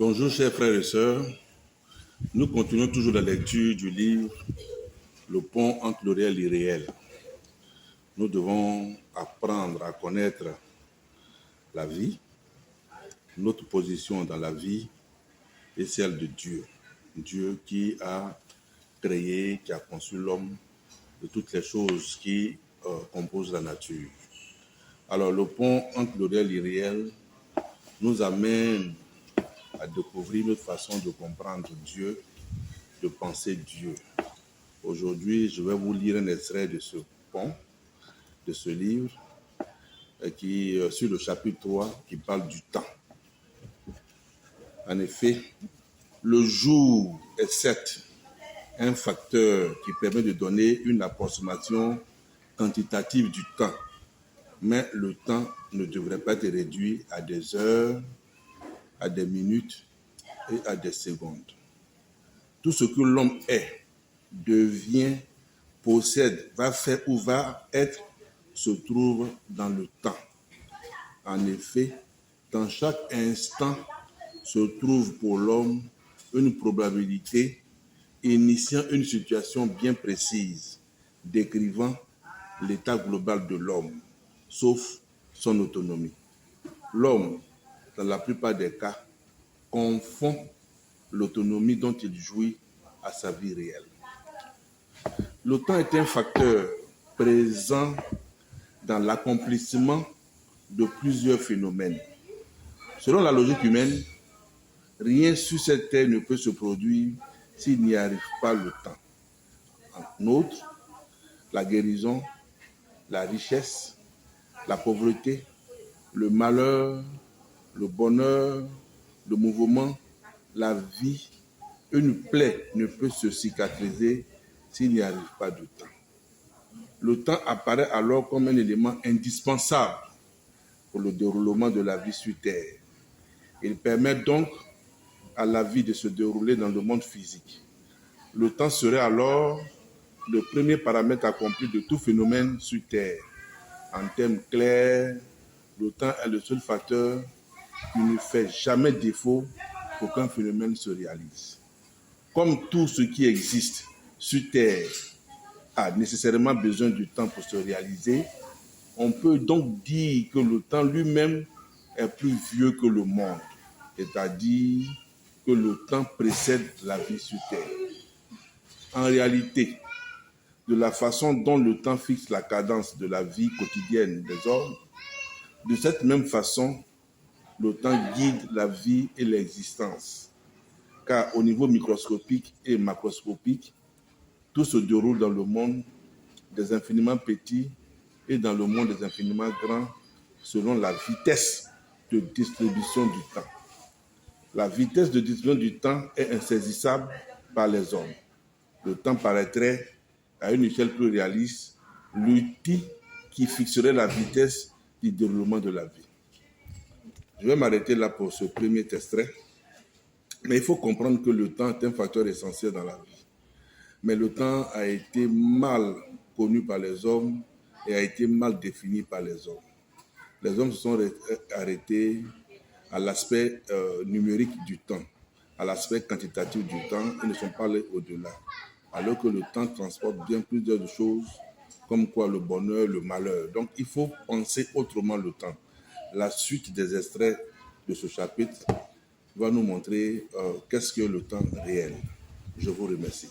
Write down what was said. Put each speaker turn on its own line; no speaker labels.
Bonjour chers frères et sœurs, nous continuons toujours la lecture du livre Le pont entre le réel et l'irréel. Nous devons apprendre à connaître la vie, notre position dans la vie et celle de Dieu. Dieu qui a créé, qui a conçu l'homme de toutes les choses qui composent la nature. Alors le pont entre le réel et l'irréel nous amène à découvrir notre façon de comprendre Dieu, de penser Dieu. Aujourd'hui, je vais vous lire un extrait de ce pont, de ce livre, qui sur le chapitre 3, qui parle du temps. En effet, le jour est certes un facteur qui permet de donner une approximation quantitative du temps, mais le temps ne devrait pas être réduit à des heures, à des minutes et à des secondes. Tout ce que l'homme est, devient, possède, va faire ou va être, se trouve dans le temps. En effet, dans chaque instant se trouve pour l'homme une probabilité initiant une situation bien précise, décrivant l'état global de l'homme, sauf son autonomie. L'homme, dans la plupart des cas, confond l'autonomie dont il jouit à sa vie réelle. Le temps est un facteur présent dans l'accomplissement de plusieurs phénomènes. Selon la logique humaine, rien sur cette terre ne peut se produire s'il n'y arrive pas le temps. En outre, la guérison, la richesse, la pauvreté, le malheur, le bonheur, le mouvement, la vie, une plaie ne peut se cicatriser s'il n'y arrive pas de temps. Le temps apparaît alors comme un élément indispensable pour le déroulement de la vie sur Terre. Il permet donc à la vie de se dérouler dans le monde physique. Le temps serait alors le premier paramètre accompli de tout phénomène sur Terre. En termes clairs, le temps est le seul facteur qui ne fait jamais défaut pour qu'un phénomène se réalise. Comme tout ce qui existe sur Terre a nécessairement besoin du temps pour se réaliser, on peut donc dire que le temps lui-même est plus vieux que le monde, c'est-à-dire que le temps précède la vie sur Terre. En réalité, de la façon dont le temps fixe la cadence de la vie quotidienne des hommes, de cette même façon, le temps guide la vie et l'existence. Car au niveau microscopique et macroscopique, tout se déroule dans le monde des infiniment petits et dans le monde des infiniment grands selon la vitesse de distribution du temps. La vitesse de distribution du temps est insaisissable par les hommes. Le temps paraîtrait, à une échelle plus réaliste, l'outil qui fixerait la vitesse du déroulement de la vie. Je vais m'arrêter là pour ce premier extrait, mais il faut comprendre que le temps est un facteur essentiel dans la vie. Mais le temps a été mal connu par les hommes et a été mal défini par les hommes. Les hommes se sont arrêtés à l'aspect numérique du temps, à l'aspect quantitatif du temps, et ne sont pas allés au-delà. Alors que le temps transporte bien plusieurs choses, comme quoi le bonheur, le malheur. Donc il faut penser autrement le temps. La suite des extraits de ce chapitre va nous montrer qu'est-ce que le temps réel. Je vous remercie.